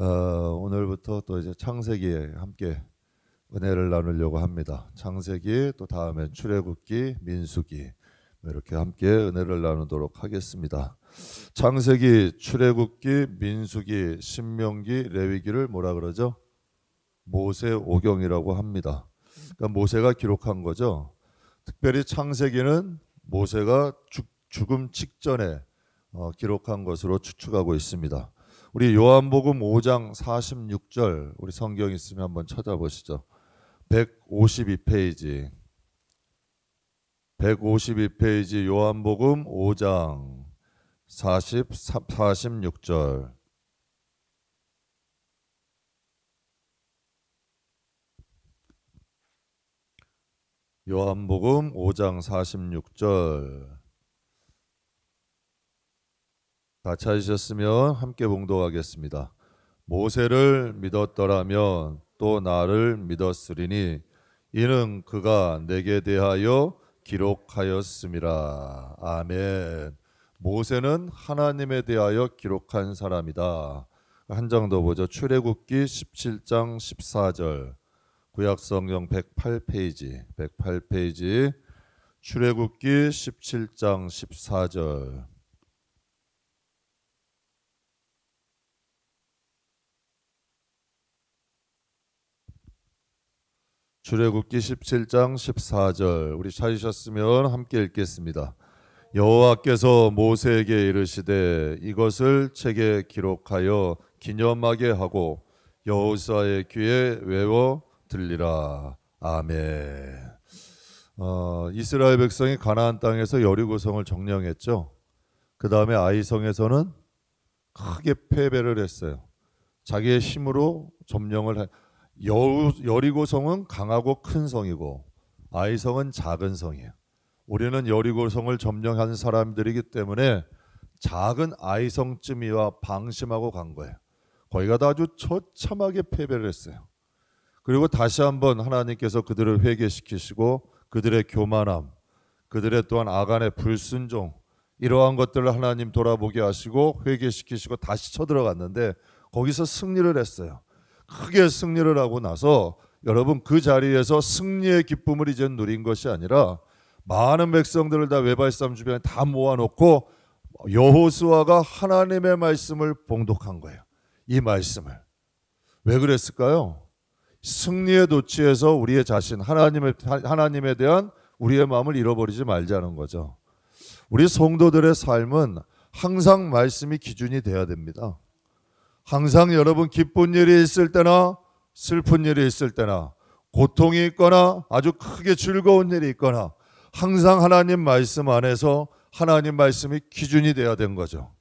오늘부터 또 이제 창세기에 함께 은혜를 나누려고 합니다. 창세기, 또 다음에 출애굽기, 민수기 이렇게 함께 은혜를 나누도록 하겠습니다. 창세기, 출애굽기, 민수기, 신명기, 레위기를 뭐라 그러죠? 모세오경이라고 합니다. 그러니까 모세가 기록한 거죠. 특별히 창세기는 모세가 죽음 직전에 기록한 것으로 추측하고 있습니다. 우리 요한복음 5장 46절 우리 성경 있으면 한번 찾아보시죠. 152페이지 152페이지 요한복음 5장 46절 요한복음 5장 46절 다 찾으셨으면 함께 봉독하겠습니다. 모세를 믿었더라면 또 나를 믿었으리니 이는 그가 내게 대하여 기록하였음이라. 아멘. 모세는 하나님에 대하여 기록한 사람이다. 한 장 더 보죠. 출애굽기 17장 14절 구약성경 108페이지 출애굽기 17장 14절 출애굽기 17장 14절 우리 찾으셨으면 함께 읽겠습니다. 여호와께서 모세에게 이르시되 이것을 책에 기록하여 기념하게 하고 여호수아의 귀에 외워 들리라. 아멘. 이스라엘 백성이 가나안 땅에서 여리고성을 점령했죠. 그 다음에 아이성에서는 크게 패배를 했어요. 자기의 힘으로 점령을 여리고성은 강하고 큰 성이고 아이성은 작은 성이에요. 우리는 여리고성을 점령한 사람들이기 때문에 작은 아이성쯤이와 방심하고 간 거예요. 거기 가다 아주 처참하게 패배를 했어요. 그리고 다시 한번 하나님께서 그들을 회개시키시고 그들의 교만함, 그들의 또한 아간의 불순종 이러한 것들을 하나님 돌아보게 하시고 회개시키시고 다시 쳐들어갔는데 거기서 승리를 했어요. 크게 승리를 하고 나서 여러분 그 자리에서 승리의 기쁨을 이제 누린 것이 아니라 많은 백성들을 다 외발산 주변에 다 모아놓고 여호수아가 하나님의 말씀을 봉독한 거예요. 이 말씀을. 왜 그랬을까요? 승리의 도취에서 우리의 자신, 하나님에 대한 우리의 마음을 잃어버리지 말자는 거죠. 우리 성도들의 삶은 항상 말씀이 기준이 돼야 됩니다. 항상 여러분 기쁜 일이 있을 때나 슬픈 일이 있을 때나 고통이 있거나 아주 크게 즐거운 일이 있거나 항상 하나님 말씀 안에서 하나님 말씀이 기준이 돼야 된 거죠.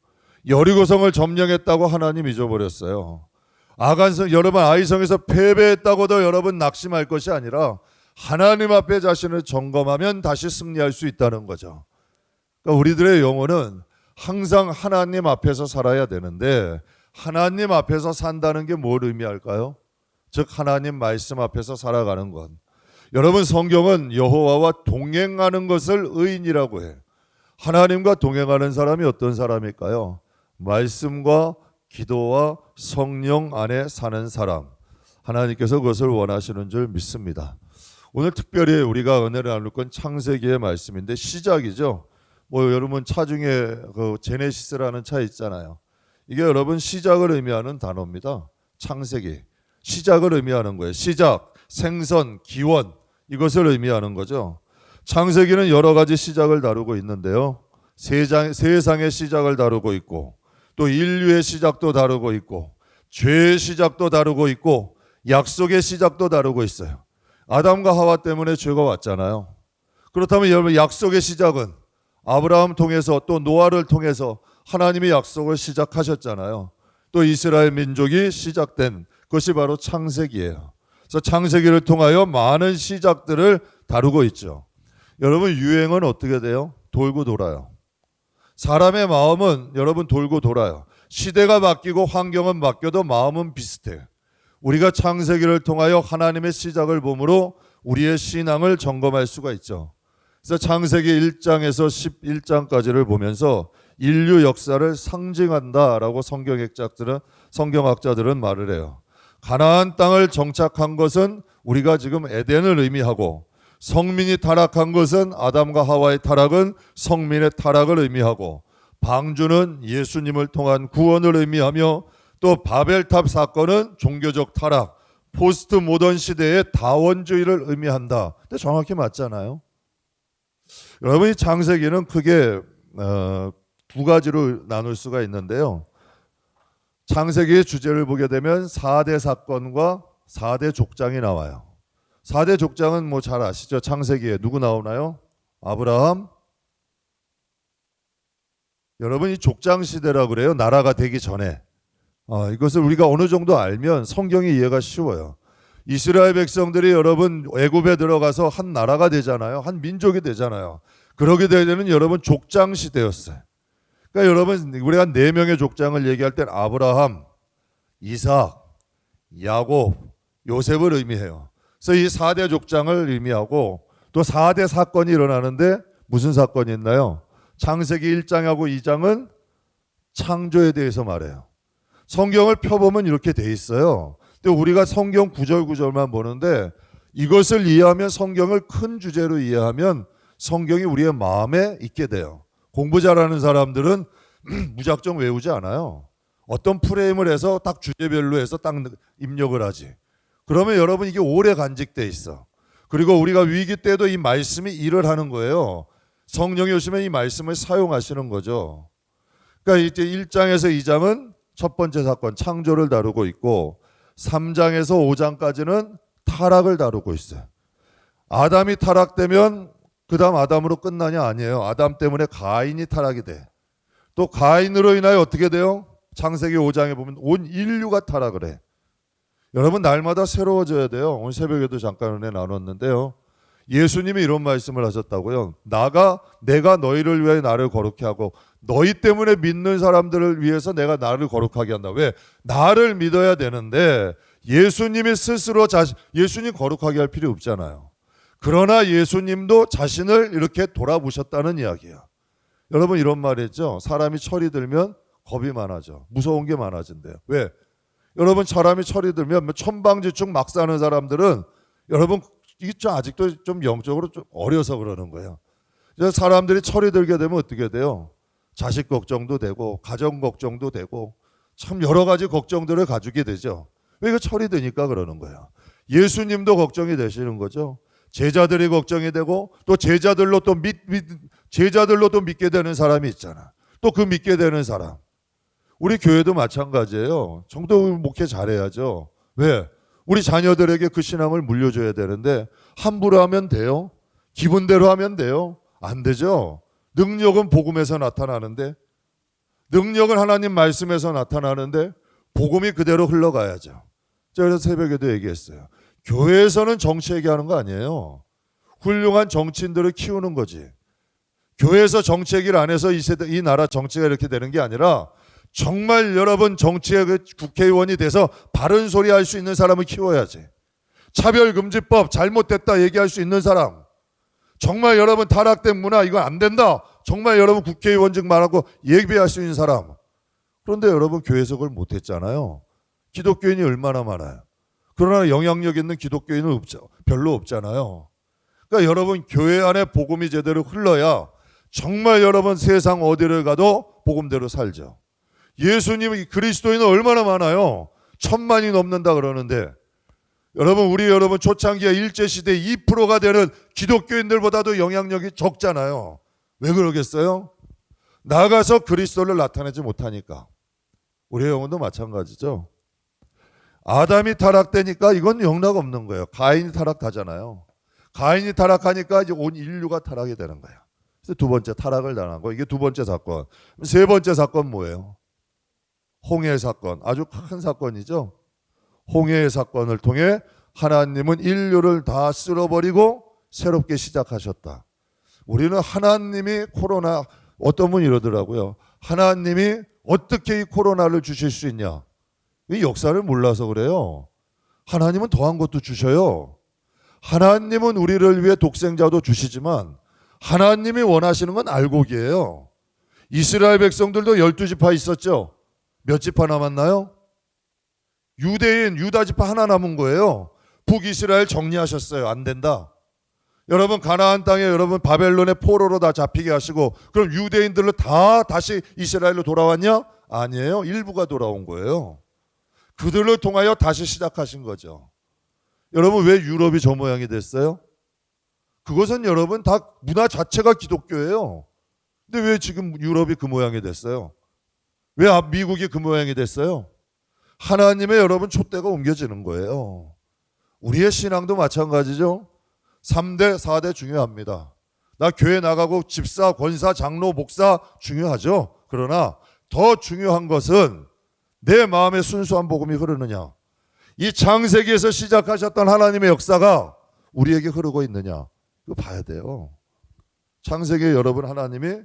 여리고성을 점령했다고 하나님 잊어버렸어요. 아간성 여러분 아이성에서 패배했다고도 여러분 낙심할 것이 아니라 하나님 앞에 자신을 점검하면 다시 승리할 수 있다는 거죠. 그러니까 우리들의 영혼은 항상 하나님 앞에서 살아야 되는데 하나님 앞에서 산다는 게 뭘 의미할까요? 즉 하나님 말씀 앞에서 살아가는 것. 여러분 성경은 여호와와 동행하는 것을 의인이라고 해요. 하나님과 동행하는 사람이 어떤 사람일까요? 말씀과 기도와 성령 안에 사는 사람. 하나님께서 그것을 원하시는 줄 믿습니다. 오늘 특별히 우리가 은혜를 나눌 건 창세기의 말씀인데 시작이죠. 여러분 차 중에 그 제네시스라는 차 있잖아요. 이게 여러분 시작을 의미하는 단어입니다. 창세기. 시작을 의미하는 거예요. 시작, 생선, 기원 이것을 의미하는 거죠. 창세기는 여러 가지 시작을 다루고 있는데요. 세상의 시작을 다루고 있고 또 인류의 시작도 다루고 있고 죄의 시작도 다루고 있고 약속의 시작도 다루고 있어요. 아담과 하와 때문에 죄가 왔잖아요. 그렇다면 여러분 약속의 시작은 아브라함 통해서 또 노아를 통해서 하나님이 약속을 시작하셨잖아요. 또 이스라엘 민족이 시작된 것이 바로 창세기예요. 그래서 창세기를 통하여 많은 시작들을 다루고 있죠. 여러분 유행은 어떻게 돼요? 돌고 돌아요. 사람의 마음은 여러분 돌고 돌아요. 시대가 바뀌고 환경은 바뀌어도 마음은 비슷해요. 우리가 창세기를 통하여 하나님의 시작을 보므로 우리의 신앙을 점검할 수가 있죠. 그래서 창세기 1장에서 11장까지를 보면서 인류 역사를 상징한다라고 성경학자들은 성경학자들은 말을 해요. 가나안 땅을 정착한 것은 우리가 지금 에덴을 의미하고, 성민이 타락한 것은 아담과 하와의 타락은 성민의 타락을 의미하고, 방주는 예수님을 통한 구원을 의미하며, 또 바벨탑 사건은 종교적 타락, 포스트 모던 시대의 다원주의를 의미한다. 근데 정확히 맞잖아요. 여러분, 이 창세기는 크게 두 가지로 나눌 수가 있는데요. 창세기의 주제를 보게 되면 4대 사건과 4대 족장이 나와요. 4대 족장은 뭐 잘 아시죠? 창세기에 누구 나오나요? 아브라함. 여러분, 이 족장 시대라고 그래요. 나라가 되기 전에. 이것을 우리가 어느 정도 알면 성경이 이해가 쉬워요. 이스라엘 백성들이 여러분 애굽에 들어가서 한 나라가 되잖아요. 한 민족이 되잖아요. 그러게 되면 여러분 족장 시대였어요. 그러니까 여러분, 우리가 4명의 족장을 얘기할 땐 아브라함, 이삭, 야곱, 요셉을 의미해요. 그래서 이 4대 족장을 의미하고, 또 4대 사건이 일어나는데 무슨 사건이 있나요? 창세기 1장하고 2장은 창조에 대해서 말해요. 성경을 펴보면 이렇게 돼 있어요. 근데 우리가 성경 구절구절만 보는데, 이것을 이해하면, 성경을 큰 주제로 이해하면 성경이 우리의 마음에 있게 돼요. 공부 잘하는 사람들은 무작정 외우지 않아요. 어떤 프레임을 해서 딱 주제별로 해서 딱 입력을 하지. 그러면 여러분 이게 오래 간직돼 있어. 그리고 우리가 위기 때도 이 말씀이 일을 하는 거예요. 성령이 오시면 이 말씀을 사용하시는 거죠. 그러니까 이제 1장에서 2장은 첫 번째 사건 창조를 다루고 있고, 3장에서 5장까지는 타락을 다루고 있어요. 아담이 타락되면 그 다음 아담으로 끝나냐? 아니에요. 아담 때문에 가인이 타락이 돼. 또 가인으로 인하여 어떻게 돼요? 창세기 5장에 보면 온 인류가 타락을 해. 여러분, 날마다 새로워져야 돼요. 오늘 새벽에도 잠깐 은혜 나눴는데요. 예수님이 이런 말씀을 하셨다고요. 내가 너희를 위해 나를 거룩히 하고, 너희 때문에 믿는 사람들을 위해서 내가 나를 거룩하게 한다. 왜? 나를 믿어야 되는데 예수님이 스스로 예수님 거룩하게 할 필요 없잖아요. 그러나 예수님도 자신을 이렇게 돌아보셨다는 이야기야. 여러분, 이런 말 했죠. 사람이 철이 들면 겁이 많아져. 무서운 게 많아진대요. 왜? 여러분, 사람이 철이 들면 천방지축 막 사는 사람들은 여러분 이게 아직도 좀 영적으로 좀 어려서 그러는 거예요. 그래서 사람들이 철이 들게 되면 어떻게 돼요? 자식 걱정도 되고 가정 걱정도 되고 참 여러 가지 걱정들을 가지게 되죠. 왜? 이거 철이 드니까 그러는 거예요. 예수님도 걱정이 되시는 거죠. 제자들이 걱정이 되고, 또 제자들로 또 믿게 되는 사람이 있잖아. 또 그 믿게 되는 사람. 우리 교회도 마찬가지예요. 정도 목회 잘해야죠. 왜? 우리 자녀들에게 그 신앙을 물려줘야 되는데 함부로 하면 돼요? 기분대로 하면 돼요? 안 되죠. 능력은 복음에서 나타나는데, 능력은 하나님 말씀에서 나타나는데 복음이 그대로 흘러가야죠. 제가 그래서 새벽에도 얘기했어요. 교회에서는 정치 얘기하는 거 아니에요. 훌륭한 정치인들을 키우는 거지. 교회에서 정치 얘기를 안 해서 이 나라 정치가 이렇게 되는 게 아니라, 정말 여러분 정치의 그 국회의원이 돼서 바른 소리 할 수 있는 사람을 키워야지. 차별금지법 잘못됐다 얘기할 수 있는 사람, 정말 여러분 타락된 문화 이거 안 된다, 정말 여러분 국회의원직 말하고 예비할 수 있는 사람. 그런데 여러분 교회에서 그걸 못했잖아요. 기독교인이 얼마나 많아요. 그러나 영향력 있는 기독교인은 별로 없잖아요. 그러니까 여러분 교회 안에 복음이 제대로 흘러야 정말 여러분 세상 어디를 가도 복음대로 살죠. 예수님이 그리스도인은 얼마나 많아요. 1000만이 넘는다 그러는데, 여러분 초창기에 일제시대 2%가 되는 기독교인들보다도 영향력이 적잖아요. 왜 그러겠어요? 나가서 그리스도를 나타내지 못하니까. 우리의 영혼도 마찬가지죠. 아담이 타락되니까 이건 영락 없는 거예요. 가인이 타락하잖아요. 가인이 타락하니까 이제 온 인류가 타락이 되는 거예요. 그래서 두 번째 타락을 당한 거. 이게 두 번째 사건. 세 번째 사건 뭐예요? 홍해 사건. 아주 큰 사건이죠. 홍해의 사건을 통해 하나님은 인류를 다 쓸어버리고 새롭게 시작하셨다. 우리는 하나님이 코로나, 어떤 분이 이러더라고요. 하나님이 어떻게 이 코로나를 주실 수 있냐? 이 역사를 몰라서 그래요. 하나님은 더한 것도 주셔요. 하나님은 우리를 위해 독생자도 주시지만 하나님이 원하시는 건 알곡이에요. 이스라엘 백성들도 12지파 있었죠. 몇 지파 남았나요? 유대인 유다 지파 하나 남은 거예요. 북이스라엘 정리하셨어요. 안 된다. 여러분 가나안 땅에 여러분 바벨론의 포로로 다 잡히게 하시고 그럼 유대인들로 다 다시 이스라엘로 돌아왔냐? 아니에요. 일부가 돌아온 거예요. 그들을 통하여 다시 시작하신 거죠. 여러분 왜 유럽이 저 모양이 됐어요? 그것은 여러분 다 문화 자체가 기독교예요. 근데 왜 지금 유럽이 그 모양이 됐어요? 왜 미국이 그 모양이 됐어요? 하나님의 여러분 촛대가 옮겨지는 거예요. 우리의 신앙도 마찬가지죠. 3대, 4대 중요합니다. 나 교회 나가고 집사, 권사, 장로, 목사 중요하죠. 그러나 더 중요한 것은 내 마음에 순수한 복음이 흐르느냐. 이 창세기에서 시작하셨던 하나님의 역사가 우리에게 흐르고 있느냐. 이거 봐야 돼요. 창세기에 여러분 하나님이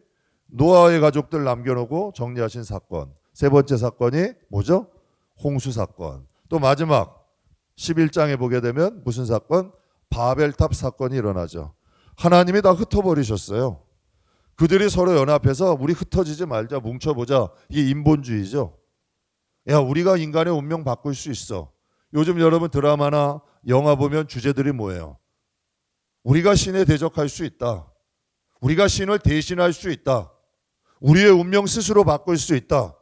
노아의 가족들 남겨놓고 정리하신 사건. 세 번째 사건이 뭐죠? 홍수 사건. 또 마지막 11장에 보게 되면 무슨 사건? 바벨탑 사건이 일어나죠. 하나님이 다 흩어버리셨어요. 그들이 서로 연합해서 우리 흩어지지 말자, 뭉쳐보자. 이게 인본주의죠. 야, 우리가 인간의 운명 바꿀 수 있어. 요즘 여러분 드라마나 영화 보면 주제들이 뭐예요? 우리가 신에 대적할 수 있다. 우리가 신을 대신할 수 있다. 우리의 운명 스스로 바꿀 수 있다.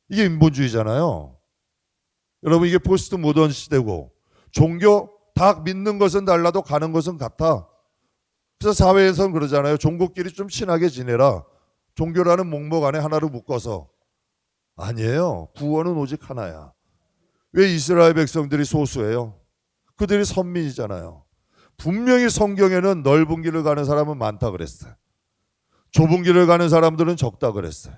이게 인본주의잖아요. 여러분 이게 포스트 모던 시대고 종교 다 믿는 것은 달라도 가는 것은 같아. 그래서 사회에서는 그러잖아요. 종교끼리 좀 친하게 지내라. 종교라는 목록 안에 하나를 묶어서. 아니에요. 구원은 오직 하나야. 왜 이스라엘 백성들이 소수예요? 그들이 선민이잖아요. 분명히 성경에는 넓은 길을 가는 사람은 많다 그랬어요. 좁은 길을 가는 사람들은 적다 그랬어요.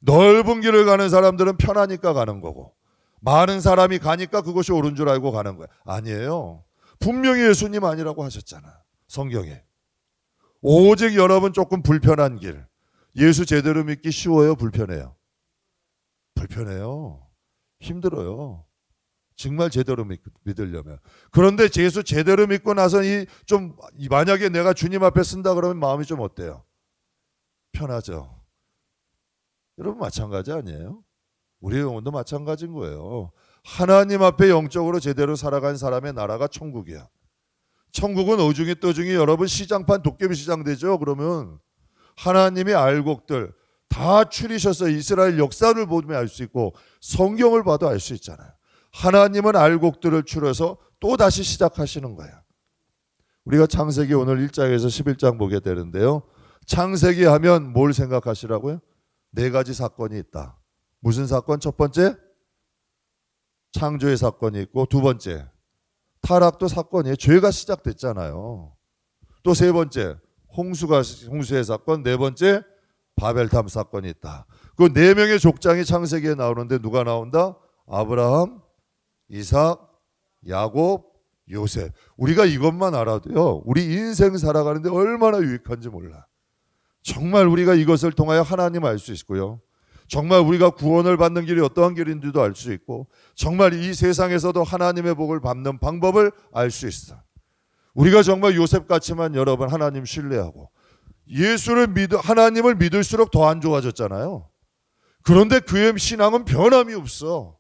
넓은 길을 가는 사람들은 편하니까 가는 거고 많은 사람이 가니까 그것이 옳은 줄 알고 가는 거예요. 아니에요. 분명히 예수님 아니라고 하셨잖아요. 성경에. 오직 여러분 조금 불편한 길. 예수 제대로 믿기 쉬워요? 불편해요? 불편해요. 힘들어요. 정말 제대로 믿으려면. 그런데 예수 제대로 믿고 나서 만약에 내가 주님 앞에 쓴다 그러면 마음이 좀 어때요? 편하죠. 여러분 마찬가지 아니에요? 우리의 영혼도 마찬가지인 거예요. 하나님 앞에 영적으로 제대로 살아간 사람의 나라가 천국이야. 천국은 어중이 떠중이 여러분 시장판 도깨비 시장 되죠. 그러면 하나님이 알곡들 다 추리셔서 이스라엘 역사를 보면 알 수 있고 성경을 봐도 알 수 있잖아요. 하나님은 알곡들을 추려서 또 다시 시작하시는 거예요. 우리가 창세기 오늘 1장에서 11장 보게 되는데요. 창세기 하면 뭘 생각하시라고요? 4가지 사건이 있다. 무슨 사건? 첫 번째 창조의 사건이 있고 두 번째 타락도 사건이에요. 죄가 시작됐잖아요. 또 세 번째 홍수의 사건, 네 번째 바벨탑 사건이 있다. 그 4명의 족장이 창세기에 나오는데 누가 나온다? 아브라함, 이삭, 야곱, 요셉. 우리가 이것만 알아도요. 우리 인생 살아가는데 얼마나 유익한지 몰라. 정말 우리가 이것을 통하여 하나님 알 수 있고요. 정말 우리가 구원을 받는 길이 어떠한 길인지도 알 수 있고 정말 이 세상에서도 하나님의 복을 받는 방법을 알 수 있어. 우리가 정말 요셉같이만 여러분 하나님 신뢰하고 하나님을 믿을수록 더 안 좋아졌잖아요. 그런데 그의 신앙은 변함이 없어.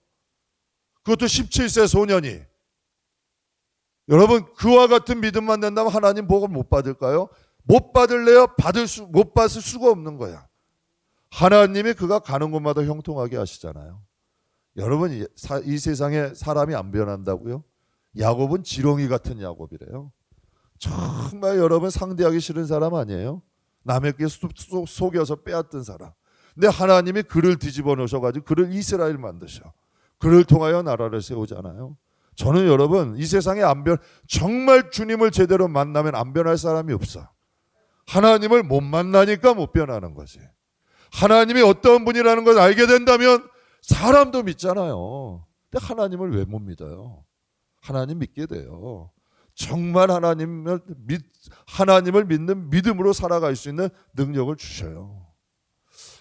그것도 17세 소년이. 여러분 그와 같은 믿음만 된다면 하나님 복을 못 받을까요? 못 받을래요? 못 받을 수가 없는 거야. 하나님이 그가 가는 곳마다 형통하게 하시잖아요. 여러분 이 세상에 사람이 안 변한다고요? 야곱은 지렁이 같은 야곱이래요. 정말 여러분 상대하기 싫은 사람 아니에요? 남의 게 속여서 빼앗던 사람. 근데 하나님이 그를 뒤집어 놓으셔가지고 그를 이스라엘 만드셔. 그를 통하여 나라를 세우잖아요. 저는 여러분 이 세상에 정말 주님을 제대로 만나면 안 변할 사람이 없어. 하나님을 못 만나니까 못 변하는 거지. 하나님이 어떤 분이라는 걸 알게 된다면 사람도 믿잖아요. 근데 하나님을 왜 못 믿어요? 하나님 믿게 돼요. 정말 하나님을 믿는 믿음으로 살아갈 수 있는 능력을 주셔요.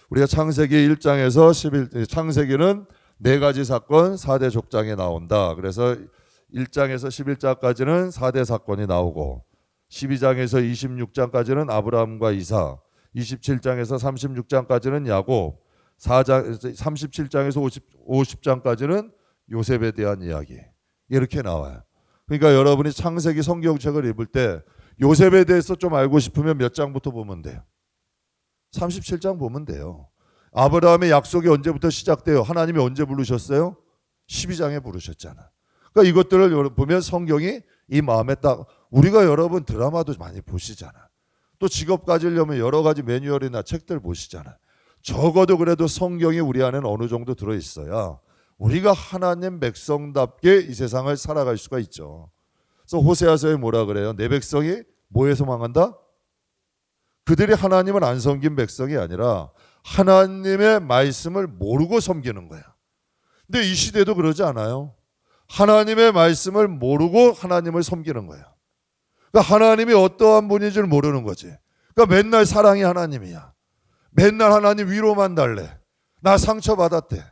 우리가 창세기 1장에서 창세기는 4가지 사건 4대 족장에 나온다. 그래서 1장에서 11장까지는 4대 사건이 나오고 12장에서 26장까지는 아브라함과 이삭, 27장에서 36장까지는 야곱, 37장에서 50장까지는 요셉에 대한 이야기 이렇게 나와요. 그러니까 여러분이 창세기 성경책을 읽을 때 요셉에 대해서 좀 알고 싶으면 몇 장부터 보면 돼요? 37장 보면 돼요. 아브라함의 약속이 언제부터 시작돼요? 하나님이 언제 부르셨어요? 12장에 부르셨잖아. 그러니까 이것들을 보면 성경이 이 마음에 딱, 우리가 여러분 드라마도 많이 보시잖아. 또 직업 가지려면 여러 가지 매뉴얼이나 책들 보시잖아. 적어도 그래도 성경이 우리 안에는 어느 정도 들어있어야 우리가 하나님 백성답게 이 세상을 살아갈 수가 있죠. 그래서 호세아서에 뭐라 그래요? 내 백성이 뭐에서 망한다? 그들이 하나님을 안 섬긴 백성이 아니라 하나님의 말씀을 모르고 섬기는 거야. 근데 이 시대도 그러지 않아요? 하나님의 말씀을 모르고 하나님을 섬기는 거야. 그러니까 하나님이 어떠한 분인지를 모르는 거지. 그러니까 맨날 사랑이 하나님이야. 맨날 하나님 위로만 달래. 나 상처받았대.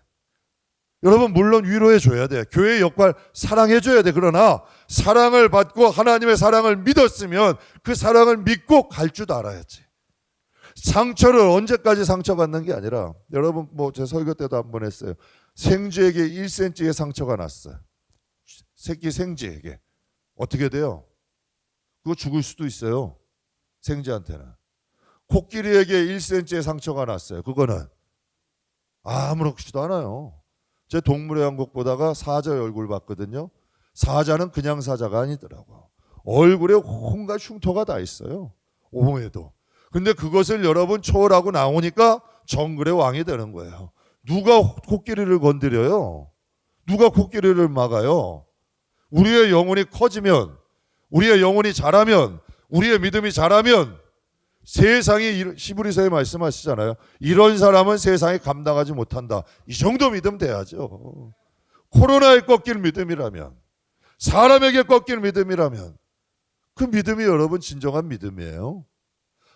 여러분 물론 위로해 줘야 돼. 교회의 역할 사랑해 줘야 돼. 그러나 사랑을 받고 하나님의 사랑을 믿었으면 그 사랑을 믿고 갈 줄도 알아야지. 상처를 언제까지 상처받는 게 아니라, 여러분 뭐 제 설교 때도 한번 했어요. 생쥐에게 1cm의 상처가 났어요. 새끼 생쥐에게 어떻게 돼요? 그거 죽을 수도 있어요. 생쥐한테는. 코끼리에게 1cm의 상처가 났어요. 그거는 아무렇지도 않아요. 제 동물의 왕국 보다가 사자의 얼굴 봤거든요. 사자는 그냥 사자가 아니더라고. 얼굴에 온갖 흉터가 다 있어요. 오해도. 근데 그것을 여러분 초월하고 나오니까 정글의 왕이 되는 거예요. 누가 코끼리를 건드려요? 누가 코끼리를 막아요? 우리의 영혼이 커지면, 우리의 영혼이 자라면, 우리의 믿음이 자라면 세상이, 히브리서에 말씀하시잖아요. 이런 사람은 세상이 감당하지 못한다. 이 정도 믿음 돼야죠. 코로나에 꺾일 믿음이라면, 사람에게 꺾일 믿음이라면 그 믿음이 여러분 진정한 믿음이에요.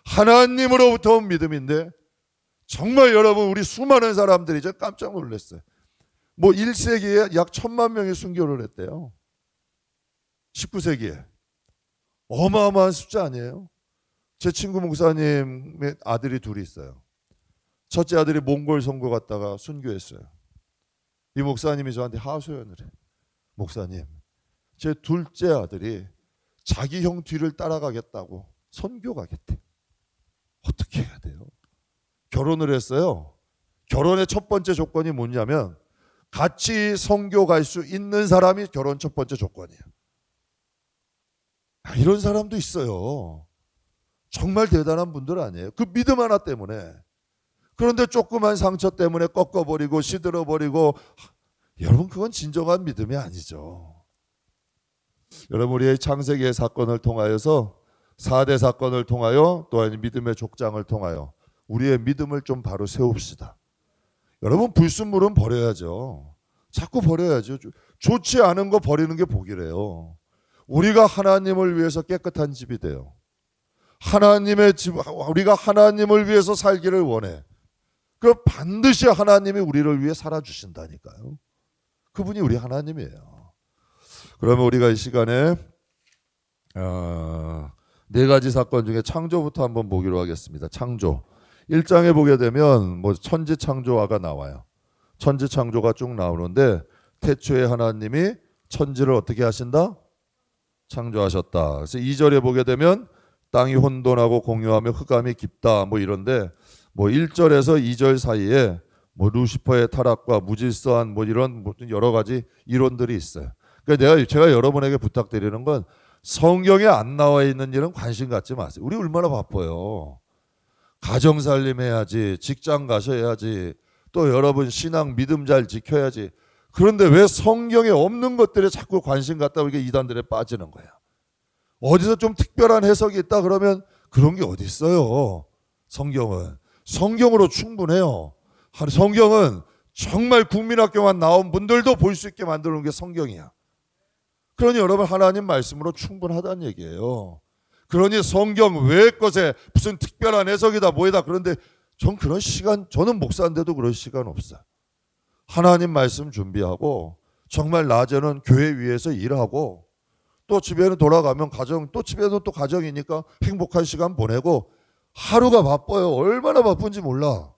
하나님으로부터 온 믿음인데 정말 여러분 우리 수많은 사람들이 이제 깜짝 놀랐어요. 뭐 1세기에 약 1000만 명이 순교를 했대요. 19세기에. 어마어마한 숫자 아니에요? 제 친구 목사님의 아들이 둘이 있어요. 첫째 아들이 몽골 선교 갔다가 순교했어요. 이 목사님이 저한테 하소연을 해. 목사님, 제 둘째 아들이 자기 형 뒤를 따라가겠다고 선교 가겠대. 어떻게 해야 돼요? 결혼을 했어요. 결혼의 첫 번째 조건이 뭐냐면 같이 선교 갈 수 있는 사람이 결혼 첫 번째 조건이에요. 이런 사람도 있어요. 정말 대단한 분들 아니에요? 그 믿음 하나 때문에. 그런데 조그만 상처 때문에 꺾어버리고 시들어버리고, 여러분 그건 진정한 믿음이 아니죠. 여러분 우리의 창세기의 사건을 통하여서 4대 사건을 통하여 또한 믿음의 족장을 통하여 우리의 믿음을 좀 바로 세웁시다. 여러분 불순물은 버려야죠. 자꾸 버려야죠. 좋지 않은 거 버리는 게 복이래요. 우리가 하나님을 위해서 깨끗한 집이 돼요. 하나님의 집, 우리가 하나님을 위해서 살기를 원해. 그 반드시 하나님이 우리를 위해 살아주신다니까요. 그분이 우리 하나님이에요. 그러면 우리가 이 시간에 4가지 사건 중에 창조부터 한번 보기로 하겠습니다. 창조. 1장에 보게 되면 뭐 천지 창조화가 나와요. 천지 창조가 쭉 나오는데 태초에 하나님이 천지를 어떻게 하신다? 창조하셨다. 그래서 2절에 보게 되면 땅이 혼돈하고 공유하며 흑암이 깊다 뭐 이런데, 뭐 1절에서 2절 사이에 뭐 루시퍼의 타락과 무질서한 뭐 이런 여러 가지 이론들이 있어요. 그러니까 제가 여러분에게 부탁드리는 건 성경에 안 나와 있는 일은 관심 갖지 마세요. 우리 얼마나 바빠요. 가정 살림해야지, 직장 가셔야지, 또 여러분 신앙 믿음 잘 지켜야지. 그런데 왜 성경에 없는 것들에 자꾸 관심 갖다 이게 이단들에 빠지는 거야. 어디서 좀 특별한 해석이 있다 그러면 그런 게 어디 있어요. 성경은 성경으로 충분해요. 성경은 정말 국민학교만 나온 분들도 볼 수 있게 만드는 게 성경이야. 그러니 여러분 하나님 말씀으로 충분하다는 얘기예요. 그러니 성경 외의 것에 무슨 특별한 해석이다 뭐이다 그런데 전 그런 시간, 저는 목사인데도 그럴 시간 없어요. 하나님 말씀 준비하고 정말 낮에는 교회 위에서 일하고 또 집에는 돌아가면 가정, 또 집에는 또 가정이니까 행복한 시간 보내고 하루가 바빠요. 얼마나 바쁜지 몰라.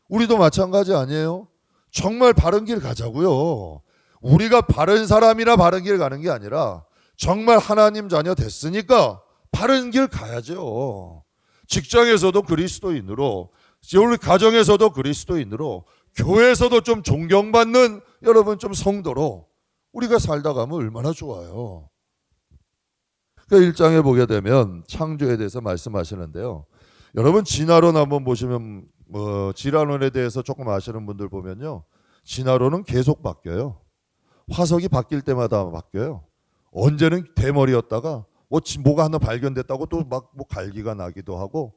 우리도 마찬가지 아니에요? 정말 바른 길 가자고요. 우리가 바른 사람이나 바른 길 가는 게 아니라 정말 하나님 자녀 됐으니까 바른 길 가야죠. 직장에서도 그리스도인으로, 우리 가정에서도 그리스도인으로, 교회에서도 좀 존경받는 여러분 좀 성도로 우리가 살다 가면 얼마나 좋아요. 그러니까 1장에 보게 되면 창조에 대해서 말씀하시는데요. 여러분 진화론 한번 보시면 진화론에 대해서 조금 아시는 분들 보면요. 진화론은 계속 바뀌어요. 화석이 바뀔 때마다 바뀌어요. 언제는 대머리였다가 뭐가 하나 발견됐다고 또 막 뭐 갈기가 나기도 하고,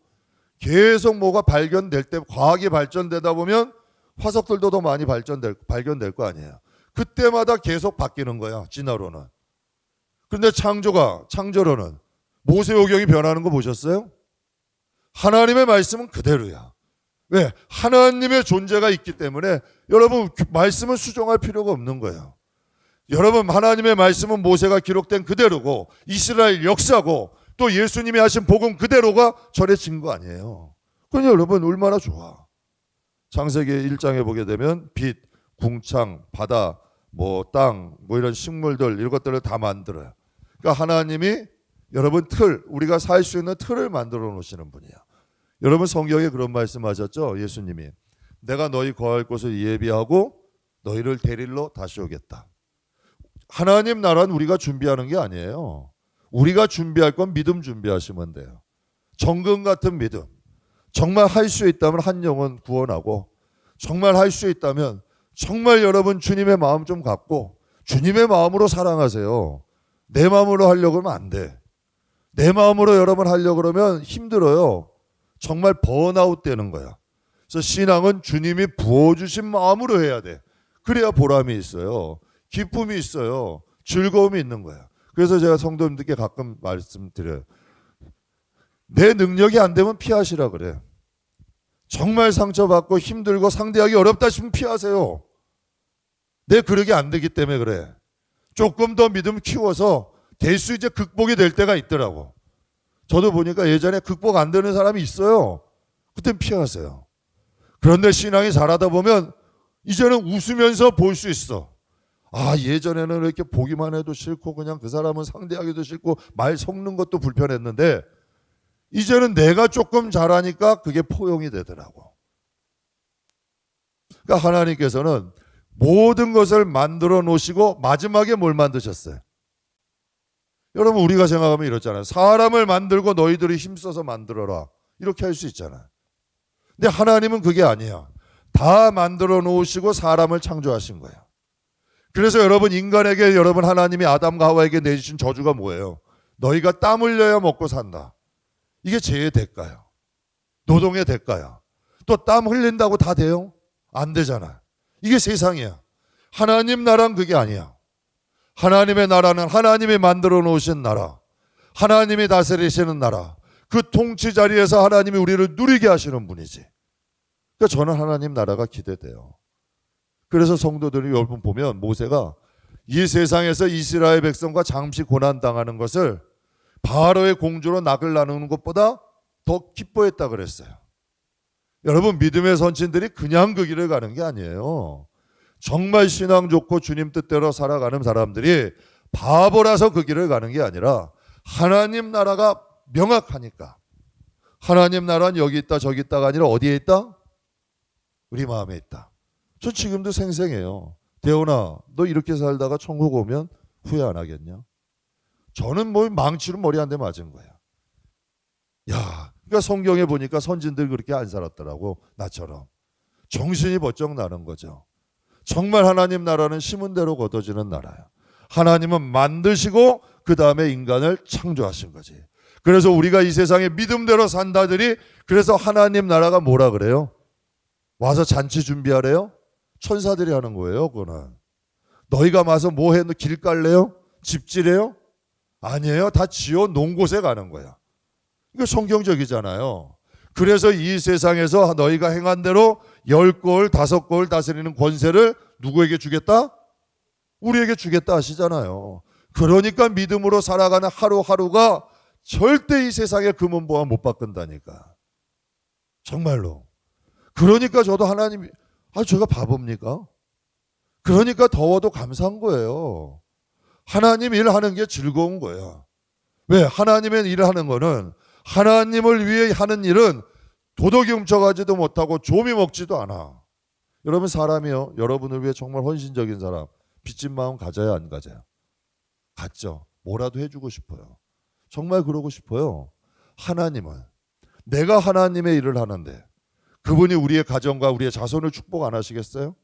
계속 뭐가 발견될 때, 과학이 발전되다 보면 화석들도 더 많이 발견될 거 아니에요. 그때마다 계속 바뀌는 거야, 진화론은. 그런데 창조론은 모세오경이 변하는 거 보셨어요? 하나님의 말씀은 그대로야. 왜? 하나님의 존재가 있기 때문에 여러분 말씀은 수정할 필요가 없는 거예요. 여러분 하나님의 말씀은 모세가 기록된 그대로고 이스라엘 역사고 또 예수님이 하신 복음 그대로가 전해진 거 아니에요. 그러니 여러분 얼마나 좋아. 창세기 1장에 보게 되면 빛, 궁창, 바다, 땅, 이런 식물들 이것들을 다 만들어요. 그러니까 하나님이 여러분 우리가 살 수 있는 틀을 만들어 놓으시는 분이에요. 여러분 성경에 그런 말씀하셨죠? 예수님이 내가 너희 거할 곳을 예비하고 너희를 데리러 다시 오겠다. 하나님 나라는 우리가 준비하는 게 아니에요. 우리가 준비할 건 믿음 준비하시면 돼요. 정금 같은 믿음. 정말 할 수 있다면 한 영혼 구원하고, 정말 할 수 있다면 정말 여러분 주님의 마음 좀 갖고 주님의 마음으로 사랑하세요. 내 마음으로 하려고 하면 안 돼. 내 마음으로 여러분 하려고 그러면 힘들어요. 정말 번아웃 되는 거야. 그래서 신앙은 주님이 부어주신 마음으로 해야 돼. 그래야 보람이 있어요. 기쁨이 있어요. 즐거움이 있는 거야. 그래서 제가 성도님들께 가끔 말씀드려요. 내 능력이 안 되면 피하시라 그래. 정말 상처받고 힘들고 상대하기 어렵다 싶으면 피하세요. 내 그력이 안 되기 때문에 그래. 조금 더 믿음 키워서 될 수 이제 극복이 될 때가 있더라고. 저도 보니까 예전에 극복 안 되는 사람이 있어요. 그땐 피하세요. 그런데 신앙이 자라다 보면 이제는 웃으면서 볼 수 있어. 아, 예전에는 이렇게 보기만 해도 싫고 그냥 그 사람은 상대하기도 싫고 말 섞는 것도 불편했는데 이제는 내가 조금 잘하니까 그게 포용이 되더라고. 그러니까 하나님께서는 모든 것을 만들어 놓으시고 마지막에 뭘 만드셨어요? 여러분 우리가 생각하면 이렇잖아요. 사람을 만들고 너희들이 힘써서 만들어라. 이렇게 할 수 있잖아요. 근데 하나님은 그게 아니에요. 다 만들어 놓으시고 사람을 창조하신 거예요. 그래서 여러분 인간에게 여러분 하나님이 아담과 하와에게 내주신 저주가 뭐예요? 너희가 땀 흘려야 먹고 산다. 이게 죄의 대가예요. 노동의 대가야. 또 땀 흘린다고 다 돼요? 안 되잖아. 이게 세상이야. 하나님 나라는 그게 아니야. 하나님의 나라는 하나님이 만들어 놓으신 나라, 하나님이 다스리시는 나라, 그 통치 자리에서 하나님이 우리를 누리게 하시는 분이지. 그러니까 저는 하나님 나라가 기대돼요. 그래서 성도들이 여러분 보면 모세가 이 세상에서 이스라엘 백성과 잠시 고난당하는 것을 바로의 공주로 낙을 나누는 것보다 더 기뻐했다 그랬어요. 여러분 믿음의 선친들이 그냥 그 길을 가는 게 아니에요. 정말 신앙 좋고 주님 뜻대로 살아가는 사람들이 바보라서 그 길을 가는 게 아니라 하나님 나라가 명확하니까. 하나님 나라는 여기 있다 저기 있다가 아니라 어디에 있다? 우리 마음에 있다. 저 지금도 생생해요. 대원아, 너 이렇게 살다가 천국 오면 후회 안 하겠냐? 저는 망치로 머리 한 대 맞은 거야. 야, 그러니까 성경에 보니까 선진들 그렇게 안 살았더라고. 나처럼. 정신이 번쩍 나는 거죠. 정말 하나님 나라는 심은 대로 거둬지는 나라야. 하나님은 만드시고 그 다음에 인간을 창조하신 거지. 그래서 우리가 이 세상에 믿음대로 산다들이 그래서 하나님 나라가 뭐라 그래요? 와서 잔치 준비하래요? 천사들이 하는 거예요. 그거는. 너희가 와서 뭐 해? 너 길 깔래요? 집지래요? 아니에요. 다 지어 놓은 곳에 가는 거야. 이거 성경적이잖아요. 그래서 이 세상에서 너희가 행한 대로 10골, 5골 다스리는 권세를 누구에게 주겠다? 우리에게 주겠다 하시잖아요. 그러니까 믿음으로 살아가는 하루하루가 절대 이 세상의 금은보화 못 바꾼다니까. 정말로. 그러니까 저도 하나님이 제가 바보입니까? 그러니까 더워도 감사한 거예요. 하나님 일하는 게 즐거운 거예요. 왜? 하나님의 일을 하는 거는, 하나님을 위해 하는 일은 도덕이 훔쳐가지도 못하고 조미 먹지도 않아. 여러분, 사람이요, 여러분을 위해 정말 헌신적인 사람, 빚진 마음 가져야 안 가져요? 갖죠. 뭐라도 해주고 싶어요. 정말 그러고 싶어요. 하나님은, 내가 하나님의 일을 하는데 그분이 우리의 가정과 우리의 자손을 축복 안 하시겠어요?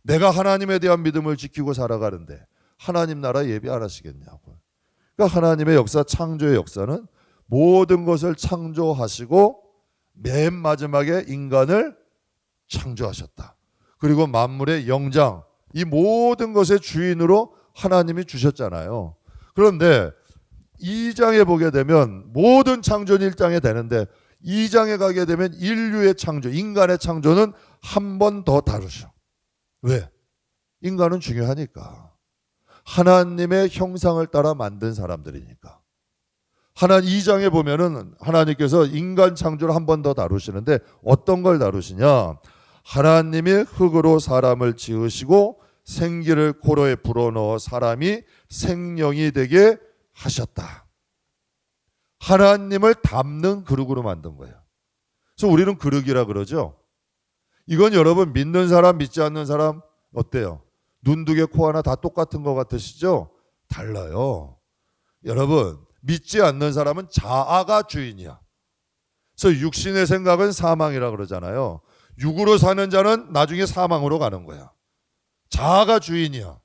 내가 하나님에 대한 믿음을 지키고 살아가는데 하나님 나라 예비 안 하시겠냐고요. 그러니까 하나님의 역사, 창조의 역사는 모든 것을 창조하시고 맨 마지막에 인간을 창조하셨다. 그리고 만물의 영장, 이 모든 것의 주인으로 하나님이 주셨잖아요. 그런데 2장에 보게 되면 모든 창조는 1장에 되는데 2장에 가게 되면 인류의 창조, 인간의 창조는 한 번 더 다루셔. 왜? 인간은 중요하니까. 하나님의 형상을 따라 만든 사람들이니까. 하나님 2장에 보면은 하나님께서 인간 창조를 한 번 더 다루시는데 어떤 걸 다루시냐? 하나님이 흙으로 사람을 지으시고 생기를 코로에 불어넣어 사람이 생명이 되게 하셨다. 하나님을 담는 그릇으로 만든 거예요. 그래서 우리는 그릇이라 그러죠. 이건 여러분, 믿는 사람 믿지 않는 사람 어때요? 눈 두 개 코 하나 다 똑같은 것 같으시죠? 달라요. 여러분, 믿지 않는 사람은 자아가 주인이야. 그래서 육신의 생각은 사망이라 그러잖아요. 육으로 사는 자는 나중에 사망으로 가는 거야. 자아가 주인이야.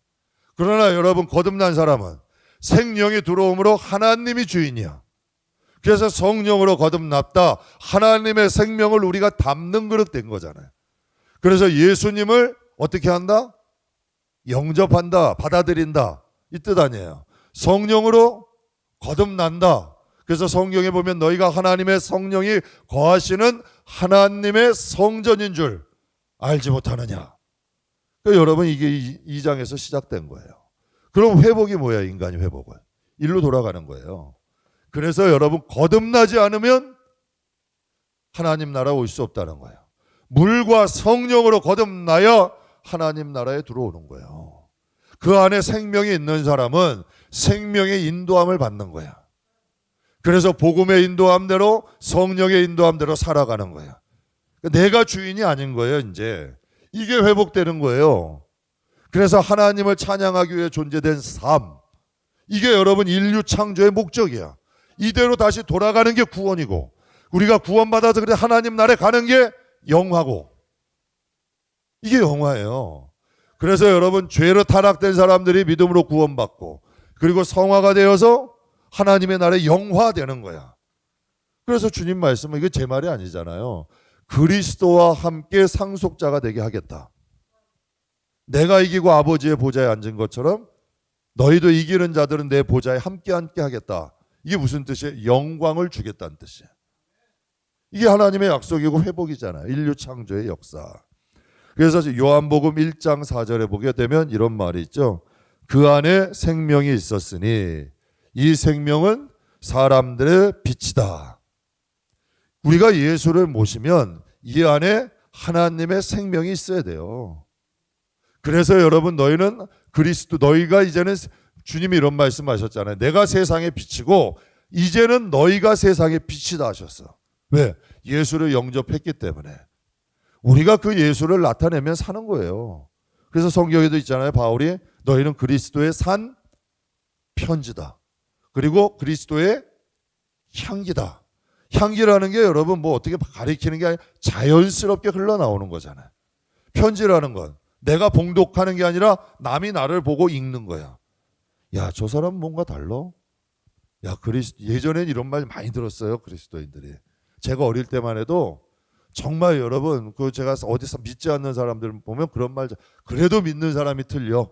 그러나 여러분, 거듭난 사람은 생명이 들어옴으로 하나님이 주인이야. 그래서 성령으로 거듭났다. 하나님의 생명을 우리가 담는 그릇 된 거잖아요. 그래서 예수님을 어떻게 한다? 영접한다, 받아들인다, 이 뜻 아니에요. 성령으로 거듭난다. 그래서 성경에 보면 너희가 하나님의 성령이 거하시는 하나님의 성전인 줄 알지 못하느냐. 그러니까 여러분, 이게 2장에서 시작된 거예요. 그럼 회복이 뭐야? 인간이 회복은 일로 돌아가는 거예요. 그래서 여러분, 거듭나지 않으면 하나님 나라 올 수 없다는 거예요. 물과 성령으로 거듭나야 하나님 나라에 들어오는 거예요. 그 안에 생명이 있는 사람은 생명의 인도함을 받는 거야. 그래서 복음의 인도함대로, 성령의 인도함대로 살아가는 거야. 내가 주인이 아닌 거예요. 이제 이게 회복되는 거예요. 그래서 하나님을 찬양하기 위해 존재된 삶, 이게 여러분 인류 창조의 목적이야. 이대로 다시 돌아가는 게 구원이고, 우리가 구원받아서 그래 하나님 나라에 가는 게 영화고, 이게 영화예요. 그래서 여러분, 죄로 타락된 사람들이 믿음으로 구원받고 그리고 성화가 되어서 하나님의 나라에 영화되는 거야. 그래서 주님 말씀은, 이게 제 말이 아니잖아요. 그리스도와 함께 상속자가 되게 하겠다. 내가 이기고 아버지의 보좌에 앉은 것처럼 너희도 이기는 자들은 내 보좌에 함께 하겠다. 이게 무슨 뜻이에요? 영광을 주겠다는 뜻이에요. 이게 하나님의 약속이고 회복이잖아요. 인류 창조의 역사. 그래서 요한복음 1장 4절에 보게 되면 이런 말이 있죠. 그 안에 생명이 있었으니 이 생명은 사람들의 빛이다. 우리가 예수를 모시면 이 안에 하나님의 생명이 있어야 돼요. 그래서 여러분, 너희는 그리스도, 너희가 이제는, 주님이 이런 말씀하셨잖아요. 내가 세상의 빛이고 이제는 너희가 세상의 빛이다 하셨어. 왜? 예수를 영접했기 때문에. 우리가 그 예수를 나타내면 사는 거예요. 그래서 성경에도 있잖아요. 바울이 너희는 그리스도의 산 편지다. 그리고 그리스도의 향기다. 향기라는 게 여러분 뭐 어떻게 가리키는 게 아니라 자연스럽게 흘러나오는 거잖아요. 편지라는 건 내가 봉독하는 게 아니라 남이 나를 보고 읽는 거야. 야, 저 사람 뭔가 달라? 야, 예전엔 이런 말 많이 들었어요. 그리스도인들이. 제가 어릴 때만 해도 정말 여러분, 제가 어디서 믿지 않는 사람들 보면 그런 말, 그래도 믿는 사람이 틀려.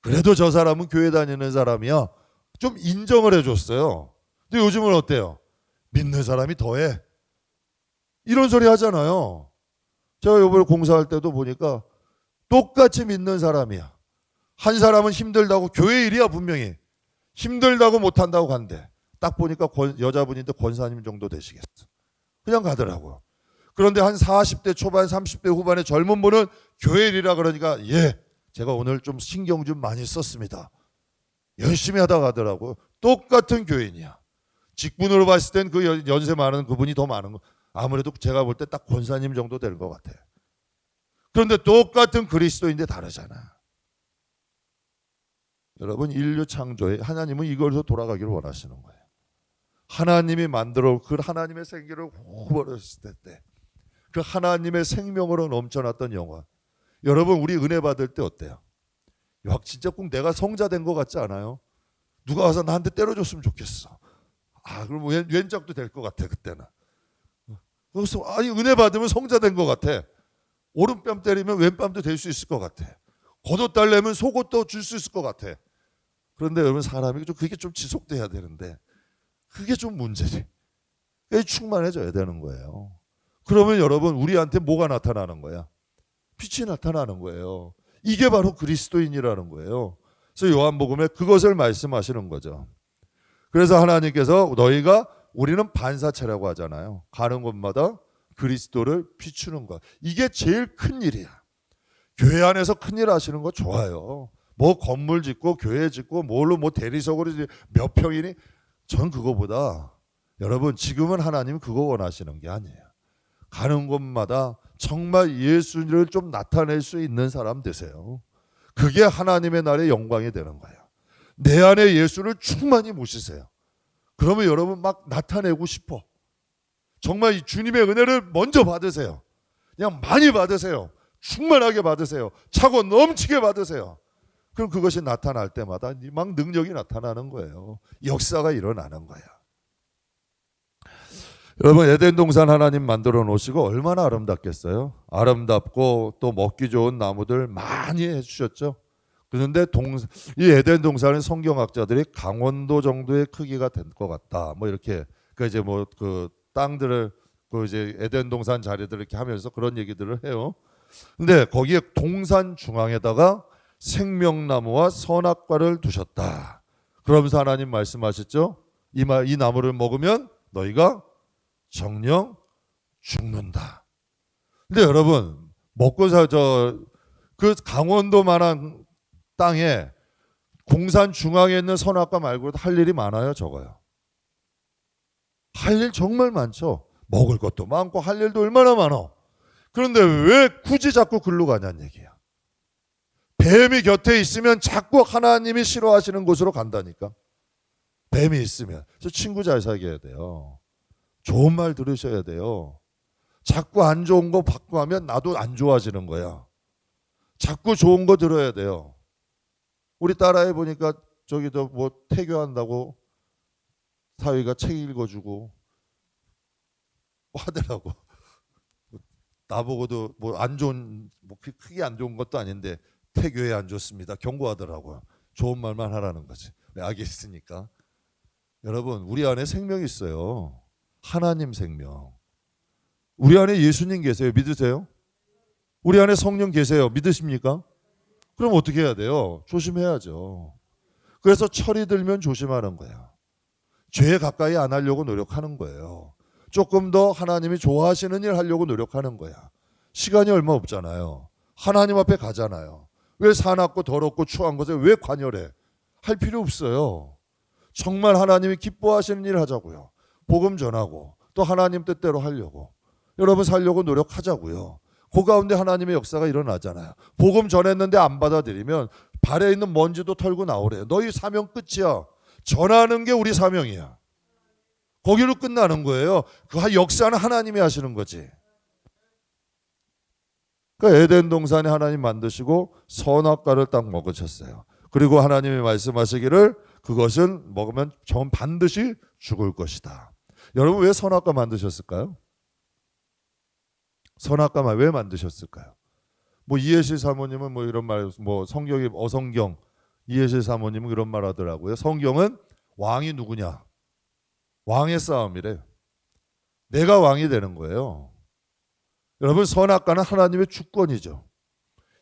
그래도 저 사람은 교회 다니는 사람이야. 좀 인정을 해줬어요. 근데 요즘은 어때요? 믿는 사람이 더해. 이런 소리 하잖아요. 제가 이번에 공사할 때도 보니까 똑같이 믿는 사람이야. 한 사람은 힘들다고, 교회 일이야 분명히. 힘들다고 못한다고 간대. 딱 보니까 여자분인데 권사님 정도 되시겠어. 그냥 가더라고요. 그런데 한 40대 초반 30대 후반의 젊은 분은 교회 일이라 그러니까 예, 제가 오늘 좀 신경 좀 많이 썼습니다. 열심히 하다 가더라고요. 똑같은 교인이야. 직분으로 봤을 땐 그 연세 많은 그분이 더 많은 거. 아무래도 제가 볼 때 딱 권사님 정도 되는 것 같아요. 그런데 똑같은 그리스도인데 다르잖아. 여러분, 인류 창조에 하나님은 이걸로 돌아가기를 원하시는 거예요. 하나님이 만들어 그 하나님의 생기를 후버렸을 때 그 하나님의 생명으로 넘쳐났던 영혼. 여러분, 우리 은혜 받을 때 어때요? 야, 진짜 꼭 내가 성자 된 것 같지 않아요? 누가 와서 나한테 때려줬으면 좋겠어. 그럼 왼짝도 될 것 같아 그때는. 그래서 은혜 받으면 성자 된 것 같아. 오른뺨 때리면 왼뺨도 될 수 있을 것 같아. 겉옷 달래면 속옷도 줄 수 있을 것 같아. 그런데 여러분, 사람이 그게 좀 지속돼야 되는데 그게 좀 문제지. 그게 충만해져야 되는 거예요. 그러면 여러분, 우리한테 뭐가 나타나는 거야? 빛이 나타나는 거예요. 이게 바로 그리스도인이라는 거예요. 그래서 요한복음에 그것을 말씀하시는 거죠. 그래서 하나님께서 우리는 반사체라고 하잖아요. 가는 곳마다 그리스도를 비추는 것. 이게 제일 큰 일이야. 교회 안에서 큰 일 하시는 거 좋아요. 뭐 건물 짓고 교회 짓고 뭘로 뭐 대리석으로 몇 평이니, 전 그거보다 여러분, 지금은 하나님 그거 원하시는 게 아니에요. 가는 곳마다 정말 예수를 좀 나타낼 수 있는 사람 되세요. 그게 하나님의 나라의 영광이 되는 거예요. 내 안에 예수를 충만히 모시세요. 그러면 여러분 막 나타내고 싶어. 정말 이 주님의 은혜를 먼저 받으세요. 그냥 많이 받으세요. 충만하게 받으세요. 차고 넘치게 받으세요. 그럼 그것이 나타날 때마다 막 능력이 나타나는 거예요. 역사가 일어나는 거예요. 여러분, 에덴 동산 하나님 만들어 놓으시고 얼마나 아름답겠어요? 아름답고 또 먹기 좋은 나무들 많이 해주셨죠. 그런데 이 에덴 동산은 성경학자들이 강원도 정도의 크기가 될 것 같다. 뭐 이렇게 이제 뭐 그 땅들을 이제 에덴 동산 자리들을 이렇게 하면서 그런 얘기들을 해요. 근데 거기에 동산 중앙에다가 생명나무와 선악과를 두셨다. 그러면서 하나님 말씀하셨죠. 이 나무를 먹으면 너희가 정령 죽는다. 근데 여러분, 먹고 그 강원도만한 땅에 공산 중앙에 있는 선악과 말고도 할 일이 많아요, 적어요? 할 일 정말 많죠. 먹을 것도 많고 할 일도 얼마나 많아. 그런데 왜 굳이 자꾸 글로 가냐는 얘기야. 뱀이 곁에 있으면 자꾸 하나님이 싫어하시는 곳으로 간다니까. 뱀이 있으면. 저 친구 잘 사귀어야 돼요. 좋은 말 들으셔야 돼요. 자꾸 안 좋은 거 받고 하면 나도 안 좋아지는 거야. 자꾸 좋은 거 들어야 돼요. 우리 딸아이 보니까 저기도 뭐 태교한다고 사위가 책 읽어주고 하더라고. 나보고도 뭐 안 좋은, 뭐 크게 안 좋은 것도 아닌데 태교에 안 좋습니다 경고하더라고요. 좋은 말만 하라는 거지. 악이 있으니까. 여러분, 우리 안에 생명이 있어요. 하나님 생명. 우리 안에 예수님 계세요. 믿으세요? 우리 안에 성령 계세요. 믿으십니까? 그럼 어떻게 해야 돼요? 조심해야죠. 그래서 철이 들면 조심하는 거야. 죄에 가까이 안 하려고 노력하는 거예요. 조금 더 하나님이 좋아하시는 일 하려고 노력하는 거야. 시간이 얼마 없잖아요. 하나님 앞에 가잖아요. 왜 사납고 더럽고 추한 것에 왜 관여해? 할 필요 없어요. 정말 하나님이 기뻐하시는 일 하자고요. 복음 전하고 또 하나님 뜻대로 하려고. 여러분 살려고 노력하자고요. 그 가운데 하나님의 역사가 일어나잖아요. 복음 전했는데 안 받아들이면 발에 있는 먼지도 털고 나오래요. 너희 사명 끝이야. 전하는 게 우리 사명이야. 거기로 끝나는 거예요. 그 역사는 하나님이 하시는 거지. 그러니까 에덴 동산에 하나님 만드시고 선악과를 딱 먹으셨어요. 그리고 하나님이 말씀하시기를 그것은 먹으면 반드시 죽을 것이다. 여러분, 왜 선악과 만드셨을까요? 선악과만 왜 만드셨을까요? 뭐 이해실 사모님은 뭐 이런 말, 뭐 성경이 어성경 이해실 사모님은 이런 말 하더라고요. 성경은 왕이 누구냐? 왕의 싸움이래. 내가 왕이 되는 거예요. 여러분, 선악과는 하나님의 주권이죠.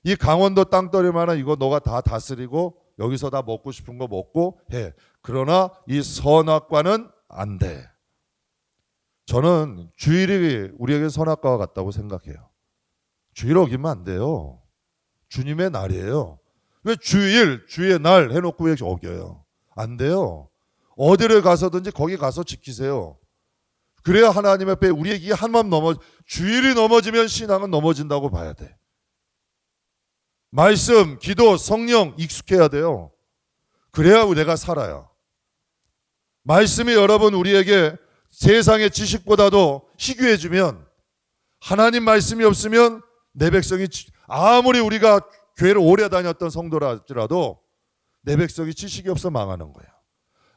이 강원도 땅덩이만한 이거 너가 다 다스리고 여기서 다 먹고 싶은 거 먹고 해. 그러나 이 선악과는 안 돼. 저는 주일이 우리에게 선악과와 같다고 생각해요. 주일 어기면 안 돼요. 주님의 날이에요. 왜 주일, 주의 날 해놓고 왜 어겨요? 안 돼요. 어디를 가서든지 거기 가서 지키세요. 그래야 하나님 앞에 우리의 이 한마음 주일이 넘어지면 신앙은 넘어진다고 봐야 돼. 말씀, 기도, 성령 익숙해야 돼요. 그래야 내가 살아요. 말씀이 여러분 우리에게 세상의 지식보다도 희귀해지면, 하나님 말씀이 없으면 내 백성이, 아무리 우리가 교회를 오래 다녔던 성도라도 내 백성이 지식이 없어 망하는 거예요.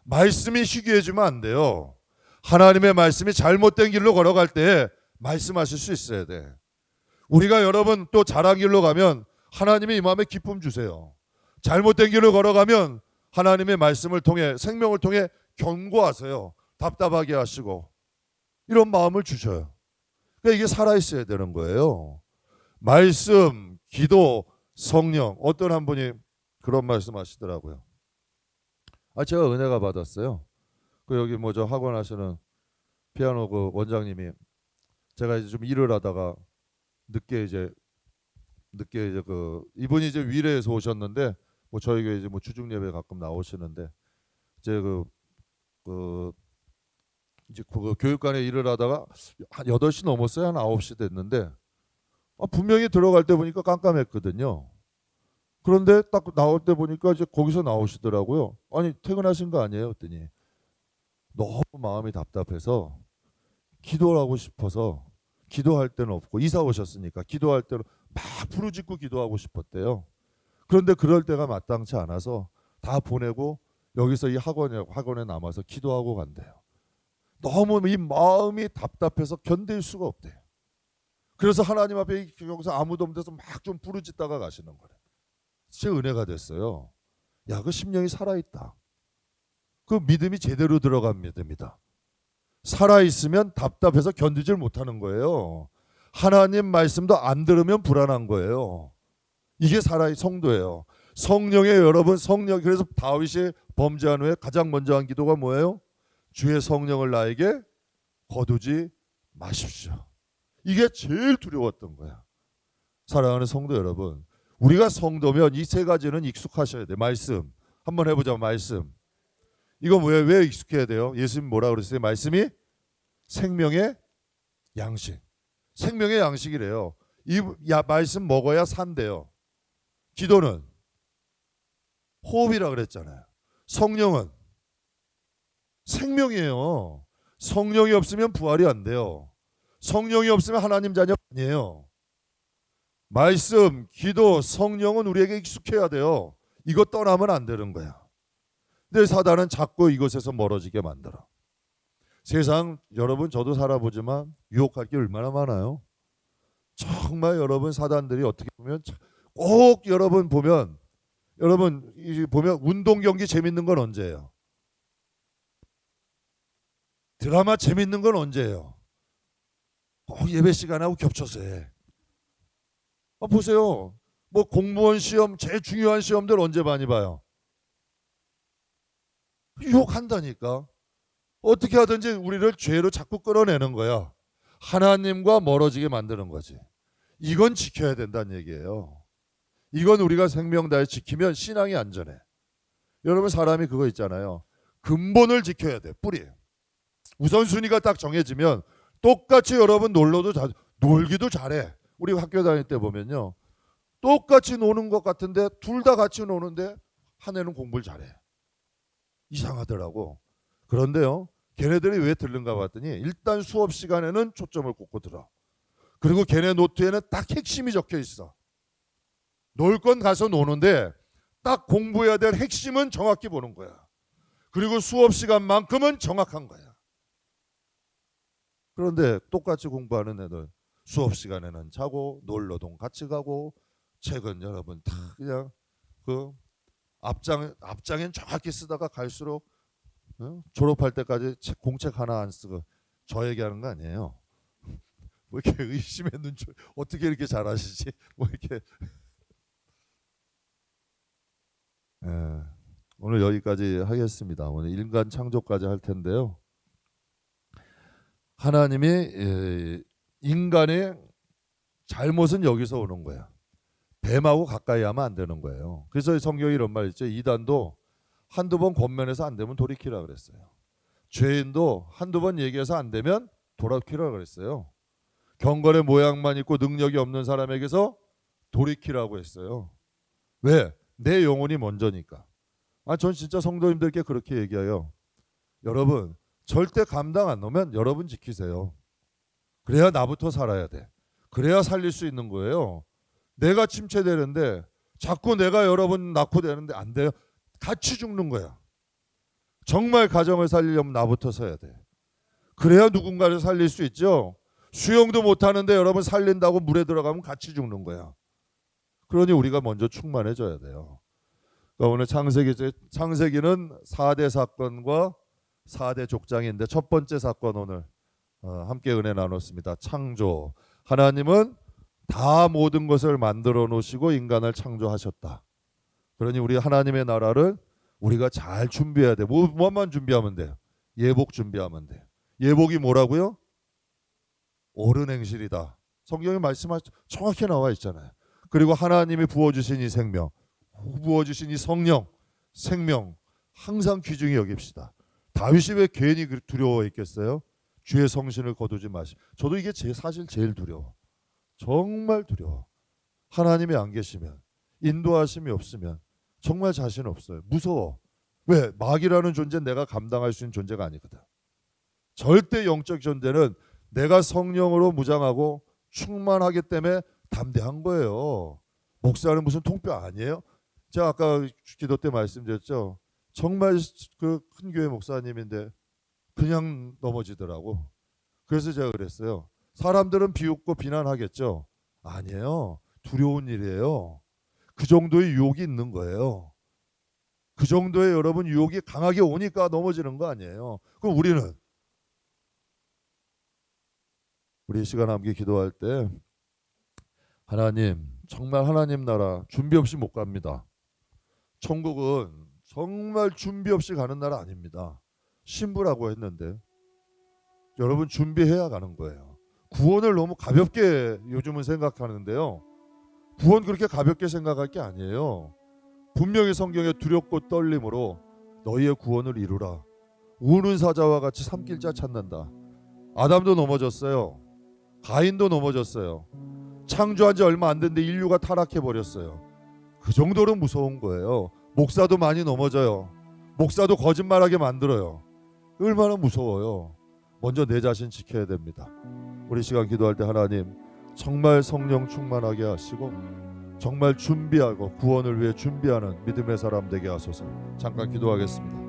말씀이 희귀해지면 안 돼요. 하나님의 말씀이 잘못된 길로 걸어갈 때 말씀하실 수 있어야 돼. 우리가 여러분 또 잘한 길로 가면 하나님이 이 마음에 기쁨 주세요. 잘못된 길로 걸어가면 하나님의 말씀을 통해, 생명을 통해 경고하세요. 답답하게 하시고 이런 마음을 주셔요. 그러니까 이게 살아있어야 되는 거예요. 말씀, 기도, 성령. 어떤 한 분이 그런 말씀 하시더라고요. 제가 은혜가 받았어요. 그 여기 저 학원 하시는 피아노 그 원장님이, 제가 이제 좀 일을 하다가 늦게 이제 이분이 이제 위례에서 오셨는데 저희 교회 이제 주중 예배 가끔 나오시는데, 이제 이제 그 교육관에 일을 하다가 한 8시 넘었어요. 한 9시 됐는데 분명히 들어갈 때 보니까 깜깜했거든요. 그런데 딱 나올 때 보니까 이제 거기서 나오시더라고요. 아니 퇴근하신 거 아니에요? 했더니 너무 마음이 답답해서 기도를 하고 싶어서, 기도할 때는 없고 이사 오셨으니까 기도할 때는 막 부르짖고 기도하고 싶었대요. 그런데 그럴 때가 마땅치 않아서 다 보내고 여기서 이 학원에 남아서 기도하고 간대요. 너무 이 마음이 답답해서 견딜 수가 없대요. 그래서 하나님 앞에 여기서 아무도 없는 데서 막 좀 부르짖다가 가시는 거래요. 제 은혜가 됐어요. 야, 그 심령이 살아있다. 그 믿음이 제대로 들어간 믿음이다. 살아있으면 답답해서 견디질 못하는 거예요. 하나님 말씀도 안 들으면 불안한 거예요. 이게 성도예요. 성령의 여러분, 그래서 다윗이 범죄한 후에 가장 먼저 한 기도가 뭐예요? 주의 성령을 나에게 거두지 마십시오. 이게 제일 두려웠던 거야. 사랑하는 성도 여러분, 우리가 성도면 이 세 가지는 익숙하셔야 돼. 말씀 한번 해보자. 말씀. 이거 왜 익숙해야 돼요? 예수님 뭐라 그랬어요? 말씀이 생명의 양식. 생명의 양식이래요. 말씀 먹어야 산대요. 기도는 호흡이라 그랬잖아요. 성령은 생명이에요. 성령이 없으면 부활이 안 돼요. 성령이 없으면 하나님 자녀 아니에요. 말씀, 기도, 성령은 우리에게 익숙해야 돼요. 이거 떠나면 안 되는 거야. 근데 사단은 자꾸 이것에서 멀어지게 만들어. 세상 여러분 저도 살아보지만 유혹할 게 얼마나 많아요. 정말 여러분 사단들이 어떻게 보면 꼭 여러분 보면 운동 경기 재밌는 건 언제예요? 드라마 재밌는 건 언제예요? 꼭 예배 시간하고 겹쳐서 해. 보세요. 공무원 시험 제일 중요한 시험들 언제 많이 봐요? 유혹한다니까. 어떻게 하든지 우리를 죄로 자꾸 끌어내는 거야. 하나님과 멀어지게 만드는 거지. 이건 지켜야 된다는 얘기예요. 이건 우리가 생명 다해 지키면 신앙이 안전해. 여러분 사람이 그거 있잖아요. 근본을 지켜야 돼. 뿌리. 우선순위가 딱 정해지면 똑같이 여러분 놀기도 잘해. 우리 학교 다닐 때 보면요. 똑같이 노는 것 같은데 둘 다 같이 노는데 한 애는 공부를 잘해. 이상하더라고. 그런데요. 걔네들이 왜 들른가 봤더니 일단 수업 시간에는 초점을 꽂고 들어. 그리고 걔네 노트에는 딱 핵심이 적혀 있어. 놀 건 가서 노는데 딱 공부해야 될 핵심은 정확히 보는 거야. 그리고 수업 시간만큼은 정확한 거야. 그런데 똑같이 공부하는 애들 수업 시간에는 자고 놀러동 같이 가고 책은 여러분 다 그냥 그 앞장엔 정확히 쓰다가 갈수록 졸업할 때까지 공책 하나 안 쓰고 저 얘기하는 거 아니에요. 뭐 이렇게 의심의 눈초 어떻게 이렇게 잘하시지? 뭐 이렇게 오늘 여기까지 하겠습니다. 오늘 인간 창조까지 할 텐데요. 하나님이 인간의 잘못은 여기서 오는 거야. 뱀하고 가까이 하면 안 되는 거예요. 그래서 성경이 이런 말 있죠. 이단도 한두 번 권면해서 안 되면 돌이키라 그랬어요. 죄인도 한두 번 얘기해서 안 되면 돌이키라 그랬어요. 경건의 모양만 있고 능력이 없는 사람에게서 돌이키라고 했어요. 왜? 내 영혼이 먼저니까. 전 진짜 성도님들께 그렇게 얘기해요. 여러분 절대 감당 안 놓으면 여러분 지키세요. 그래야 나부터 살아야 돼. 그래야 살릴 수 있는 거예요. 내가 침체되는데 자꾸 내가 여러분 낳고 되는데 안 돼요. 같이 죽는 거야. 정말 가정을 살리려면 나부터 서야 돼. 그래야 누군가를 살릴 수 있죠. 수영도 못하는데 여러분 살린다고 물에 들어가면 같이 죽는 거야. 그러니 우리가 먼저 충만해져야 돼요. 그러니까 오늘 창세기는 4대 사건과 4대 족장인데 첫 번째 사건 오늘 함께 은혜 나눴습니다. 창조. 하나님은 다 모든 것을 만들어 놓으시고 인간을 창조하셨다. 그러니 우리 하나님의 나라를 우리가 잘 준비해야 돼. 뭐만 준비하면 돼요? 예복 준비하면 돼요. 예복이 뭐라고요? 옳은 행실이다. 성경에 정확히 나와 있잖아요. 그리고 하나님이 부어주신 이 생명, 부어주신 이 성령, 생명 항상 귀중히 여깁시다. 다윗이 왜 괜히 두려워했겠어요? 주의 성신을 거두지 마시고. 저도 이게 사실 제일 두려워. 정말 두려워. 하나님이 안 계시면, 인도하심이 없으면 정말 자신 없어요. 무서워. 왜? 마귀라는 존재는 내가 감당할 수 있는 존재가 아니거든. 절대 영적 존재는 내가 성령으로 무장하고 충만하기 때문에 담대한 거예요. 목사는 무슨 통뼈 아니에요? 제가 아까 기도 때 말씀드렸죠. 정말 그 큰 교회 목사님인데 그냥 넘어지더라고. 그래서 제가 그랬어요. 사람들은 비웃고 비난하겠죠. 아니에요. 두려운 일이에요. 그 정도의 유혹이 있는 거예요. 그 정도의 여러분 유혹이 강하게 오니까 넘어지는 거 아니에요. 그럼 우리 시간 함께 기도할 때 하나님, 정말 하나님 나라 준비 없이 못 갑니다. 천국은 정말 준비 없이 가는 나라 아닙니다. 신부라고 했는데 여러분 준비해야 가는 거예요. 구원을 너무 가볍게 요즘은 생각하는데요. 구원 그렇게 가볍게 생각할 게 아니에요. 분명히 성경에 두렵고 떨림으로 너희의 구원을 이루라. 우는 사자와 같이 삼킬자 찾는다. 아담도 넘어졌어요. 가인도 넘어졌어요. 창조한 지 얼마 안 됐는데 인류가 타락해 버렸어요. 그 정도로 무서운 거예요. 목사도 많이 넘어져요. 목사도 거짓말하게 만들어요. 얼마나 무서워요. 먼저 내 자신 지켜야 됩니다. 우리 시간 기도할 때 하나님 정말 성령 충만하게 하시고 정말 준비하고 구원을 위해 준비하는 믿음의 사람 되게 하소서. 잠깐 기도하겠습니다.